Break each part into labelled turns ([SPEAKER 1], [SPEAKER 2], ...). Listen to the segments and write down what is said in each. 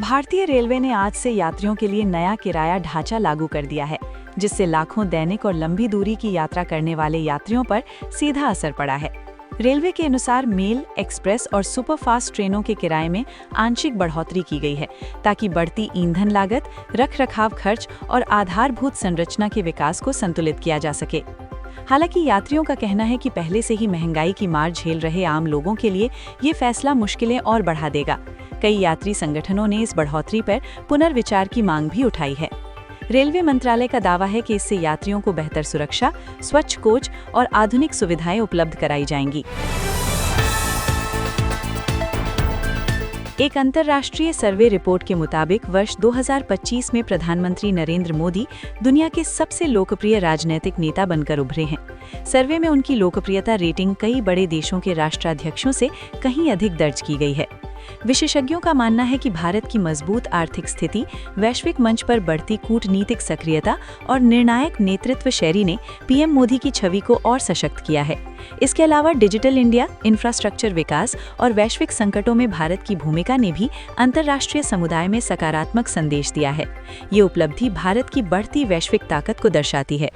[SPEAKER 1] भारतीय रेलवे ने आज से यात्रियों के लिए नया किराया ढांचा लागू कर दिया है, जिससे लाखों दैनिक और लंबी दूरी की यात्रा करने वाले यात्रियों पर सीधा असर पड़ा है। रेलवे के अनुसार मेल, एक्सप्रेस और सुपरफास्ट ट्रेनों के किराए में आंशिक बढ़ोतरी की गई है, ताकि बढ़ती ईंधन लागत, रखरखाव खर्च और आधारभूत संरचना के विकास को संतुलित किया जा सके। हालांकि यात्रियों का कहना है कि पहले से ही महंगाई की मार झेल रहे आम लोगों के लिए ये फैसला मुश्किलें और बढ़ा देगा। कई यात्री संगठनों ने इस बढ़ोतरी पर पुनर्विचार की मांग भी उठाई है। रेलवे मंत्रालय का दावा है कि इससे यात्रियों को बेहतर सुरक्षा, स्वच्छ कोच और आधुनिक सुविधाएं उपलब्ध कराई जाएंगी। एक अंतर्राष्ट्रीय सर्वे रिपोर्ट के मुताबिक वर्ष 2025 में प्रधानमंत्री नरेंद्र मोदी दुनिया के सबसे लोकप्रिय राजनीतिक नेता बनकर उभरे हैं। सर्वे में उनकी लोकप्रियता रेटिंग कई बड़े देशों के राष्ट्राध्यक्षों से कहीं अधिक दर्ज की गई है। विशेषज्ञों का मानना है कि भारत की मजबूत आर्थिक स्थिति, वैश्विक मंच पर बढ़ती कूटनीतिक सक्रियता और निर्णायक नेतृत्व शैली ने पीएम मोदी की छवि को और सशक्त किया है। इसके अलावा डिजिटल इंडिया, इंफ्रास्ट्रक्चर विकास और वैश्विक संकटों में भारत की भूमिका ने भी अंतर्राष्ट्रीय समुदाय में सकारात्मक संदेश दिया है। ये उपलब्धि भारत की बढ़ती वैश्विक ताकत को दर्शाती है।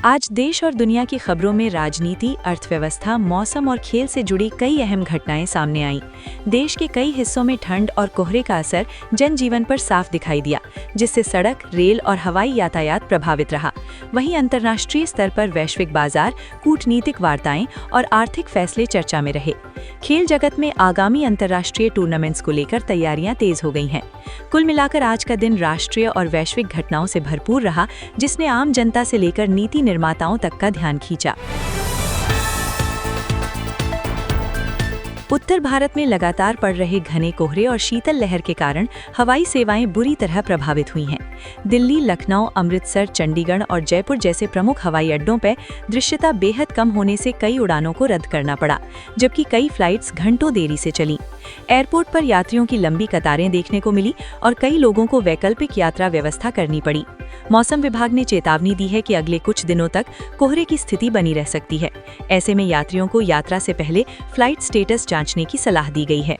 [SPEAKER 1] आज देश और दुनिया की खबरों में राजनीति, अर्थव्यवस्था, मौसम और खेल से जुड़ी कई अहम घटनाएं सामने आईं। देश के कई हिस्सों में ठंड और कोहरे का असर जनजीवन पर साफ दिखाई दिया, जिससे सड़क, रेल और हवाई यातायात प्रभावित रहा। वहीं अंतर्राष्ट्रीय स्तर पर वैश्विक बाजार, कूटनीतिक वार्ताएं और आर्थिक फैसले चर्चा में रहे। खेल जगत में आगामी अंतर्राष्ट्रीय टूर्नामेंट्स को लेकर तैयारियां तेज हो गई हैं। कुल मिलाकर आज का दिन राष्ट्रीय और वैश्विक घटनाओं से भरपूर रहा, जिसने आम जनता से लेकर नीति निर्माताओं तक का ध्यान खींचा। उत्तर भारत में लगातार पड़ रहे घने कोहरे और शीतल लहर के कारण हवाई सेवाएं बुरी तरह प्रभावित हुई हैं। दिल्ली, लखनऊ, अमृतसर, चंडीगढ़ और जयपुर जैसे प्रमुख हवाई अड्डों पर दृश्यता बेहद कम होने से कई उड़ानों को रद्द करना पड़ा, जबकि कई फ्लाइट्स घंटों देरी से चलीं। एयरपोर्ट पर यात्रियों की लंबी कतारें देखने को मिली और कई लोगों को वैकल्पिक यात्रा व्यवस्था करनी पड़ी। मौसम विभाग ने चेतावनी दी है कि अगले कुछ दिनों तक कोहरे की स्थिति बनी रह सकती है। ऐसे में यात्रियों को यात्रा से पहले फ्लाइट स्टेटस जांचने की सलाह दी गई है।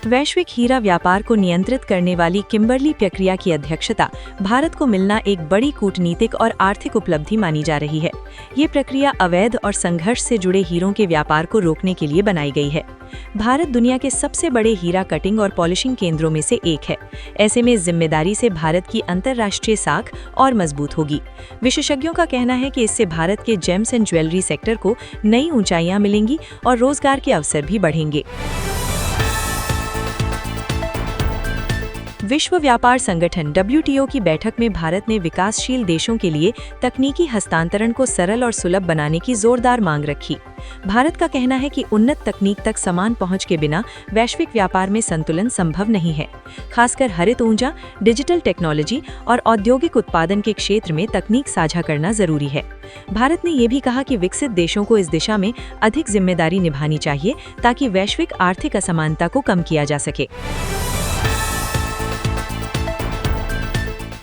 [SPEAKER 1] वैश्विक हीरा व्यापार को नियंत्रित करने वाली किम्बर्ली प्रक्रिया की अध्यक्षता भारत को मिलना एक बड़ी कूटनीतिक और आर्थिक उपलब्धि मानी जा रही है। ये प्रक्रिया अवैध और संघर्ष से जुड़े हीरों के व्यापार को रोकने के लिए बनाई गई है। भारत दुनिया के सबसे बड़े हीरा कटिंग और पॉलिशिंग केंद्रों में से एक है। ऐसे में जिम्मेदारी से भारत की अंतर्राष्ट्रीय साख और मजबूत होगी। विशेषज्ञों का कहना है कि इससे भारत के जेम्स एंड ज्वेलरी सेक्टर को नई ऊंचाइयां मिलेंगी और रोजगार के अवसर भी बढ़ेंगे। विश्व व्यापार संगठन WTO की बैठक में भारत ने विकासशील देशों के लिए तकनीकी हस्तांतरण को सरल और सुलभ बनाने की जोरदार मांग रखी। भारत का कहना है कि उन्नत तकनीक तक समान पहुंच के बिना वैश्विक व्यापार में संतुलन संभव नहीं है। खासकर हरित ऊर्जा, डिजिटल टेक्नोलॉजी और औद्योगिक उत्पादन के क्षेत्र में तकनीक साझा करना जरूरी है। भारत ने ये भी कहा कि विकसित देशों को इस दिशा में अधिक जिम्मेदारी निभानी चाहिए, ताकि वैश्विक आर्थिक असमानता को कम किया जा सके।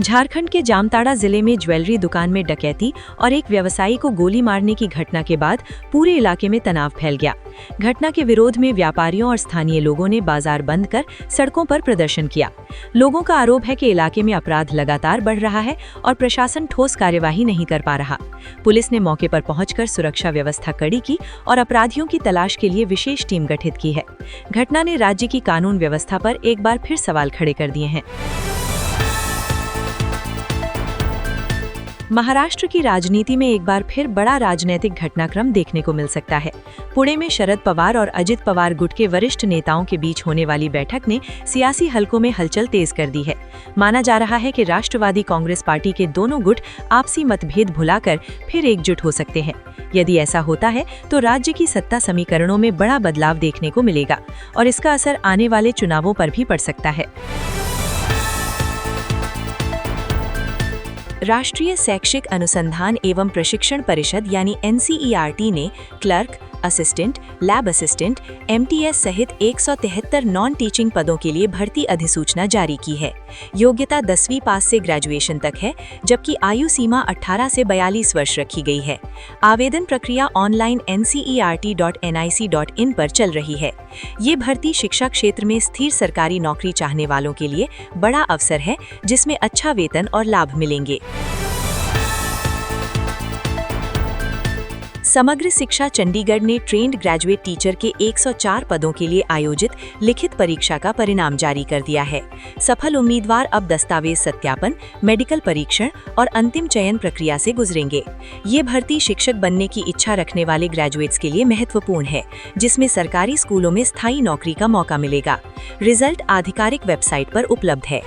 [SPEAKER 1] झारखंड के जामताड़ा जिले में ज्वेलरी दुकान में डकैती और एक व्यवसायी को गोली मारने की घटना के बाद पूरे इलाके में तनाव फैल गया। घटना के विरोध में व्यापारियों और स्थानीय लोगों ने बाजार बंद कर सड़कों पर प्रदर्शन किया। लोगों का आरोप है कि इलाके में अपराध लगातार बढ़ रहा है और प्रशासन ठोस कार्यवाही नहीं कर पा रहा। पुलिस ने मौके पर पहुंचकर सुरक्षा व्यवस्था कड़ी की और अपराधियों की तलाश के लिए विशेष टीम गठित की है। घटना ने राज्य की कानून व्यवस्था पर एक बार फिर सवाल खड़े कर दिए हैं। महाराष्ट्र की राजनीति में एक बार फिर बड़ा राजनीतिक घटनाक्रम देखने को मिल सकता है। पुणे में शरद पवार और अजित पवार गुट के वरिष्ठ नेताओं के बीच होने वाली बैठक ने सियासी हलकों में हलचल तेज कर दी है। माना जा रहा है कि राष्ट्रवादी कांग्रेस पार्टी के दोनों गुट आपसी मतभेद भुलाकर फिर एकजुट हो सकते हैं। यदि ऐसा होता है तो राज्य की सत्ता समीकरणों में बड़ा बदलाव देखने को मिलेगा और इसका असर आने वाले चुनावों पर भी पड़ सकता है। राष्ट्रीय शैक्षिक अनुसंधान एवं प्रशिक्षण परिषद यानी NCERT ने clerk,
[SPEAKER 2] assistant, lab assistant, MTS सहित 173 नॉन टीचिंग पदों के लिए भर्ती अधिसूचना जारी की है। योग्यता 10वीं पास से ग्रेजुएशन तक है, जबकि आयु सीमा 18 से 42 वर्ष रखी गई है। आवेदन प्रक्रिया ऑनलाइन ncert.nic.in पर चल रही है। ये भर्ती शिक्षा क्षेत्र में स्थिर सरकारी नौकरी चाहने वालों के लिए बड़ा अवसर है, जिसमें अच्छा वेतन और लाभ मिलेंगे। समग्र शिक्षा चंडीगढ़ ने ट्रेंड ग्रेजुएट टीचर के 104 पदों के लिए आयोजित लिखित परीक्षा का परिणाम जारी कर दिया है। सफल उम्मीदवार अब दस्तावेज सत्यापन, मेडिकल परीक्षण और अंतिम चयन प्रक्रिया से गुजरेंगे। ये भर्ती शिक्षक बनने की इच्छा रखने वाले ग्रेजुएट्स के लिए महत्वपूर्ण है, जिसमें सरकारी स्कूलों में स्थायी नौकरी का मौका मिलेगा। रिजल्ट आधिकारिक वेबसाइट पर उपलब्ध है।